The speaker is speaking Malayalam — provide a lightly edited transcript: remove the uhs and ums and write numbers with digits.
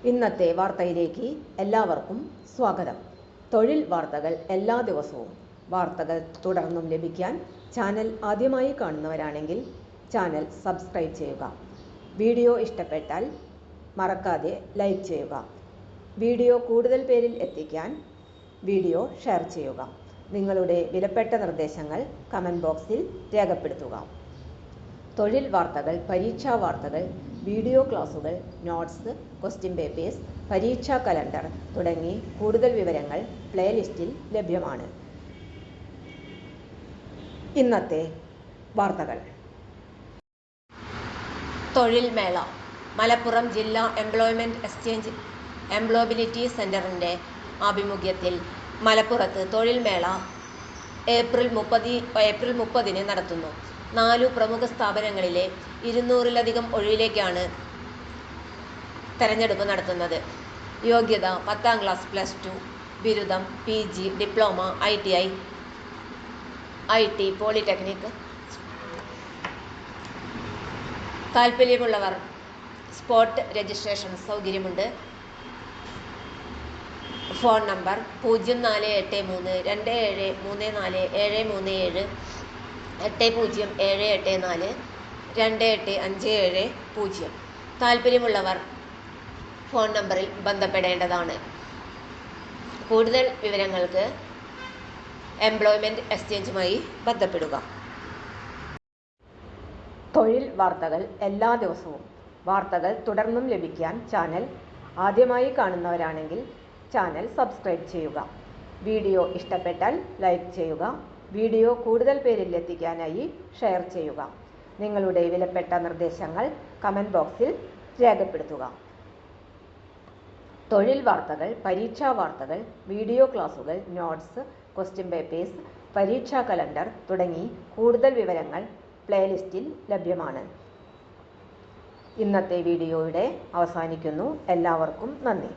ഇന്നത്തെ വാർത്തയിലേക്ക് എല്ലാവർക്കും സ്വാഗതം. തൊഴിൽ വാർത്തകൾ എല്ലാ ദിവസവും വാർത്തകൾ തുടർന്നും ലഭിക്കാൻ ചാനൽ ആദ്യമായി കാണുന്നവരാണെങ്കിൽ ചാനൽ സബ്സ്ക്രൈബ് ചെയ്യുക. വീഡിയോ ഇഷ്ടപ്പെട്ടാൽ മറക്കാതെ ലൈക്ക് ചെയ്യുക. വീഡിയോ കൂടുതൽ പേരിൽ എത്തിക്കാൻ വീഡിയോ ഷെയർ ചെയ്യുക. നിങ്ങളുടെ വിലപ്പെട്ട നിർദ്ദേശങ്ങൾ കമൻറ്റ് ബോക്സിൽ രേഖപ്പെടുത്തുക. തൊഴിൽ വാർത്തകൾ, പരീക്ഷാ വാർത്തകൾ, വീഡിയോ ക്ലാസുകൾ, നോട്ട്സ്, ക്വസ്റ്റ്യൻ പേപ്പേഴ്സ്, പരീക്ഷാ കലണ്ടർ തുടങ്ങി കൂടുതൽ വിവരങ്ങൾ പ്ലേലിസ്റ്റിൽ ലഭ്യമാണ്. ഇന്നത്തെ വാർത്തകൾ. തൊഴിൽ മേള. മലപ്പുറം ജില്ലാ എംപ്ലോയ്മെന്റ് എക്സ്ചേഞ്ച് എംപ്ലോയബിലിറ്റി സെന്ററിന്റെ ആഭിമുഖ്യത്തിൽ മലപ്പുറത്ത് തൊഴിൽ മേള ഏപ്രിൽ 30 നടത്തുന്നു. 4 പ്രമുഖ സ്ഥാപനങ്ങളിലെ 200-ലധികം ഒഴിവിലേക്കാണ് തെരഞ്ഞെടുപ്പ് നടത്തുന്നത്. യോഗ്യത 10ാം ക്ലാസ്, +2, ബിരുദം, PG, diploma, ITI, IT, polytechnic. താൽപ്പര്യമുള്ളവർ സ്പോട്ട് രജിസ്ട്രേഷൻ സൗകര്യമുണ്ട്. Phone number 0483273437, 8078428570. താൽപ്പര്യമുള്ളവർ ഫോൺ നമ്പറിൽ ബന്ധപ്പെടേണ്ടതാണ്. കൂടുതൽ വിവരങ്ങൾക്ക് എംപ്ലോയ്മെന്റ് എക്സ്ചേഞ്ചുമായി ബന്ധപ്പെടുക. തൊഴിൽ വാർത്തകൾ എല്ലാ ദിവസവും വാർത്തകൾ തുടർന്നും ലഭിക്കാൻ ചാനൽ ആദ്യമായി കാണുന്നവരാണെങ്കിൽ ചാനൽ സബ്സ്ക്രൈബ് ചെയ്യുക. വീഡിയോ ഇഷ്ടപ്പെട്ടാൽ ലൈക്ക് ചെയ്യുക. വീഡിയോ കൂടുതൽ പേരിൽ എത്തിക്കാനായി ഷെയർ ചെയ്യുക. നിങ്ങളുടെ വിലപ്പെട്ട നിർദ്ദേശങ്ങൾ കമൻറ്റ് ബോക്സിൽ രേഖപ്പെടുത്തുക. തൊഴിൽ വാർത്തകൾ, പരീക്ഷാ വാർത്തകൾ, വീഡിയോ ക്ലാസുകൾ, നോട്ട്സ്, ക്വസ്റ്റ്യൻ പേപ്പേഴ്സ്, പരീക്ഷാ കലണ്ടർ തുടങ്ങി കൂടുതൽ വിവരങ്ങൾ പ്ലേലിസ്റ്റിൽ ലഭ്യമാണ്. ഇന്നത്തെ വീഡിയോയുടെ അവസാനിക്കുന്നു. എല്ലാവർക്കും നന്ദി.